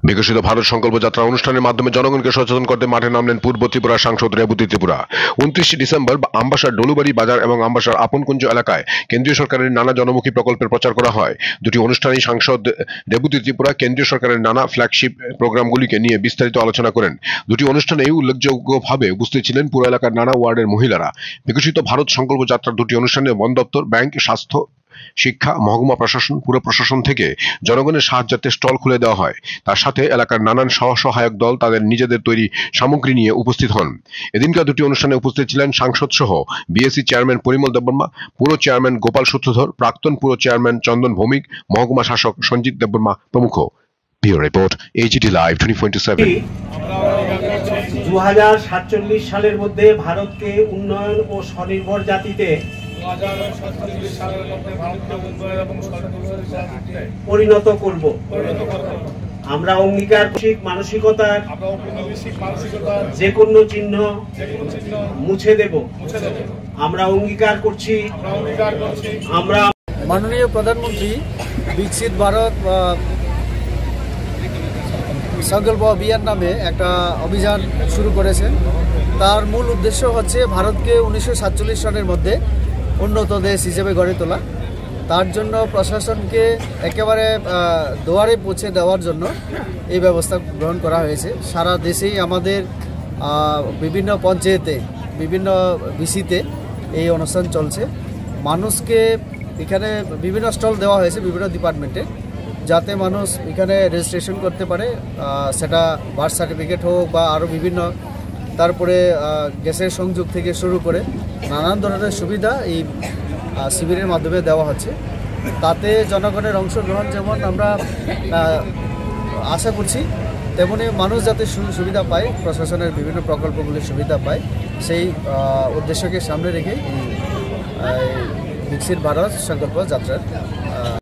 বিকশিত ভারত সংকল্প যাত্রা অনুষ্ঠানের মাধ্যমে জনগণকে সচেতন করতে মাঠে নামলেন পূর্ব ত্রিপুরা সাংসদ রেবতী ত্রিপুরা। 29 ডিসেম্বর আমবাসার ডলুবাড়ি বাজার এবং আমবাসার আপনকুঞ্জ এলাকায় কেন্দ্রীয় সরকারের নানা জনমুখী প্রকল্পের প্রচার করা হয়। দুটি অনুষ্ঠানেই সাংসদ রেবতী ত্রিপুরা কেন্দ্রীয় সরকারের নানা ফ্ল্যাগশিপ প্রোগ্রামগুলিকে নিয়ে বিস্তারিত আলোচনা করেন। দুটি অনুষ্ঠানেই উল্লেখযোগ্যভাবে উপস্থিত ছিলেন পুরো এলাকার নানা ওয়ার্ডের মহিলারা। বিকশিত ভারত সংকল্প যাত্রার দুটি অনুষ্ঠানে বন দপ্তর, ব্যাংক, স্বাস্থ্য, শিক্ষা, মহকুমা প্রশাসন, পুর প্রশাসন থেকে জনগণের সাহায্যার্থে স্টল খুলে দেওয়া হয়। তার সাথে এলাকার নানান সহায়ক দল তাদের নিজেদের তৈরি সামগ্রী নিয়ে উপস্থিত হন। এদিনকার দুটি অনুষ্ঠানে উপস্থিত ছিলেন সাংসদ সহ বিএসি চেয়ারম্যান পরিমল দেববর্মা, পুর চেয়ারম্যান গোপাল সূত্রধর, প্রাক্তন পুর চেয়ারম্যান চন্দন ভৌমিক, মহকুমা শাসক সঞ্জিত দেববর্মা প্রমুখ। Bureau report, AGT live 24/7। 2047 সালের মধ্যে ভারতকে উন্নয়ন ও স্বনির্ভর জাতিতে পরিণত করব। আমরা অঙ্গীকার মানসিকতার যে কোনো চিহ্ন মুছে দেব। আমরা অঙ্গীকার করছি আমরা মাননীয় প্রধানমন্ত্রী বিকশিত ভারত সংকল্প অভিযান নামে একটা অভিযান শুরু করেছেন। তার মূল উদ্দেশ্য হচ্ছে ভারতকে 1947 সনের মধ্যে উন্নত দেশ হিসেবে গড়ে তোলা। তার জন্য প্রশাসনকে একেবারে দুয়ারে পৌঁছে দেওয়ার জন্য এই ব্যবস্থা গ্রহণ করা হয়েছে। সারা দেশেই আমাদের বিভিন্ন পঞ্চায়েতে, বিভিন্ন বিসিতে এই অনুষ্ঠান চলছে। মানুষকে এখানে বিভিন্ন স্টল দেওয়া হয়েছে বিভিন্ন ডিপার্টমেন্টে, যাতে মানুষ এখানে রেজিস্ট্রেশন করতে পারে, সেটা বার্থ সার্টিফিকেট হোক বা আরও বিভিন্ন, তারপরে গ্যাসের সংযোগ থেকে শুরু করে নানান ধরনের সুবিধা এই শিবিরের মাধ্যমে দেওয়া হচ্ছে। তাতে জনগণের অংশগ্রহণ যেমন আমরা আশা করছি, তেমনি মানুষ যাতে সুবিধা পায়, প্রশাসনের বিভিন্ন প্রকল্পগুলির সুবিধা পায়, সেই উদ্দেশ্যকে সামনে রেখে এই বিকশিত ভারত সংকল্প যাত্রার